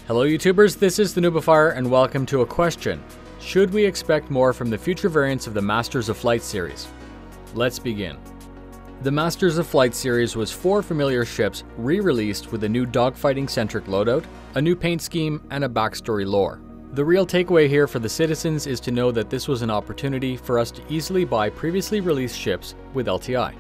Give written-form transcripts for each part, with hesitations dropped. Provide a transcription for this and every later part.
Hello YouTubers, this is the Noobifier and welcome to a question. Should we expect more from the future variants of the Masters of Flight series? Let's begin. The Masters of Flight series was 4 familiar ships re-released with a new dogfighting-centric loadout, a new paint scheme, and a backstory lore. The real takeaway here for the citizens is to know that this was an opportunity for us to easily buy previously released ships with LTI.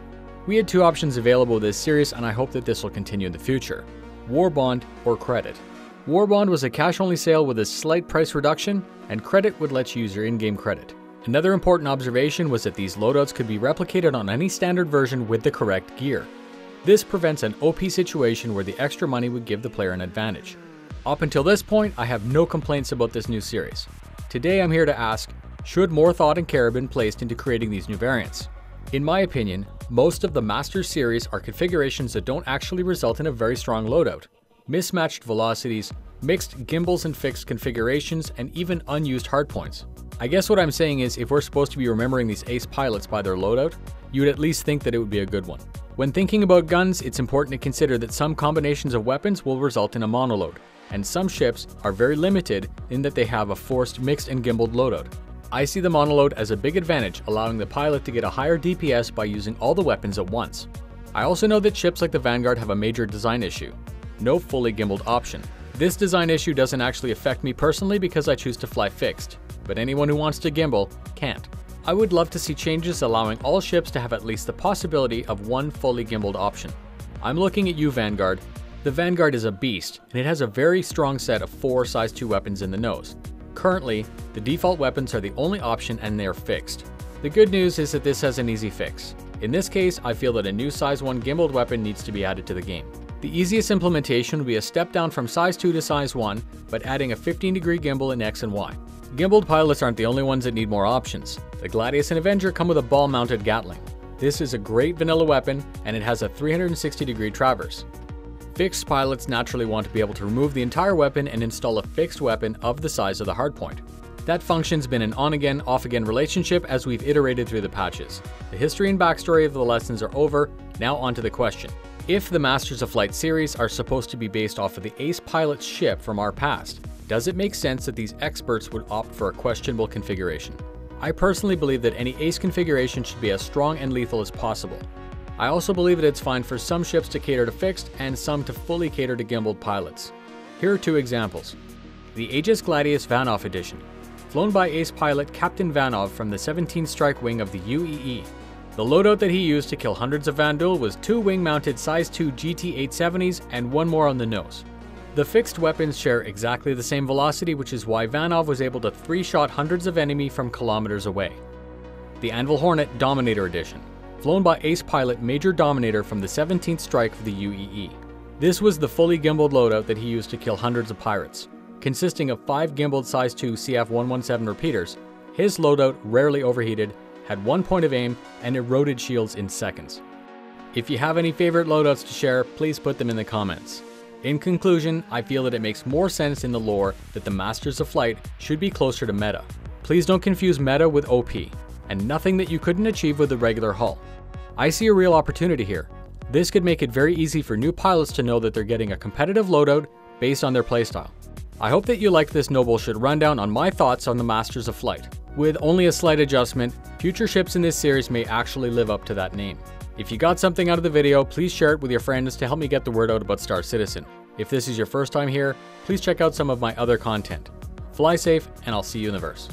We had 2 options available with this series and I hope that this will continue in the future. War Bond or Credit. War Bond was a cash-only sale with a slight price reduction, and Credit would let you use your in-game credit. Another important observation was that these loadouts could be replicated on any standard version with the correct gear. This prevents an OP situation where the extra money would give the player an advantage. Up until this point, I have no complaints about this new series. Today I'm here to ask, should more thought and care have been placed into creating these new variants? In my opinion, most of the Masters series are configurations that don't actually result in a very strong loadout. Mismatched velocities, mixed gimbals and fixed configurations, and even unused hardpoints. I guess what I'm saying is if we're supposed to be remembering these ace pilots by their loadout, you would at least think that it would be a good one. When thinking about guns, it's important to consider that some combinations of weapons will result in a monoload, and some ships are very limited in that they have a forced mixed and gimbaled loadout. I see the monoload as a big advantage, allowing the pilot to get a higher DPS by using all the weapons at once. I also know that ships like the Vanguard have a major design issue. No fully gimbaled option. This design issue doesn't actually affect me personally because I choose to fly fixed, but anyone who wants to gimbal can't. I would love to see changes allowing all ships to have at least the possibility of one fully gimbaled option. I'm looking at you, Vanguard. The Vanguard is a beast, and it has a very strong set of 4 size 2 weapons in the nose. Currently, the default weapons are the only option and they are fixed. The good news is that this has an easy fix. In this case, I feel that a new size 1 gimbaled weapon needs to be added to the game. The easiest implementation would be a step down from size 2 to size 1, but adding a 15-degree gimbal in X and Y. Gimbaled pilots aren't the only ones that need more options. The Gladius and Avenger come with a ball-mounted Gatling. This is a great vanilla weapon, and it has a 360-degree traverse. Fixed pilots naturally want to be able to remove the entire weapon and install a fixed weapon of the size of the hardpoint. That function's been an on-again, off-again relationship as we've iterated through the patches. The history and backstory of the lessons are over, now onto the question. If the Masters of Flight series are supposed to be based off of the ace pilot's ship from our past, does it make sense that these experts would opt for a questionable configuration? I personally believe that any ace configuration should be as strong and lethal as possible. I also believe that it's fine for some ships to cater to fixed and some to fully cater to gimbaled pilots. Here are 2 examples. The Aegis Gladius Vanov edition, flown by ace pilot Captain Vanov from the 17th Strike Wing of the UEE. The loadout that he used to kill hundreds of Vandal was 2 wing-mounted size 2 GT-870s and 1 more on the nose. The fixed weapons share exactly the same velocity, which is why Vanov was able to 3-shot hundreds of enemy from kilometers away. The Anvil Hornet Dominator edition, flown by ace pilot Major Dominator from the 17th Strike of the UEE. This was the fully gimbaled loadout that he used to kill hundreds of pirates. Consisting of 5 gimbaled size 2 CF-117 repeaters, his loadout rarely overheated, had 1 point of aim, and eroded shields in seconds. If you have any favorite loadouts to share, please put them in the comments. In conclusion, I feel that it makes more sense in the lore that the Masters of Flight should be closer to meta. Please don't confuse meta with OP, and nothing that you couldn't achieve with a regular hull. I see a real opportunity here. This could make it very easy for new pilots to know that they're getting a competitive loadout based on their playstyle. I hope that you liked this no bullshit rundown on my thoughts on the Masters of Flight. With only a slight adjustment, future ships in this series may actually live up to that name. If you got something out of the video, please share it with your friends to help me get the word out about Star Citizen. If this is your first time here, please check out some of my other content. Fly safe, and I'll see you in the verse.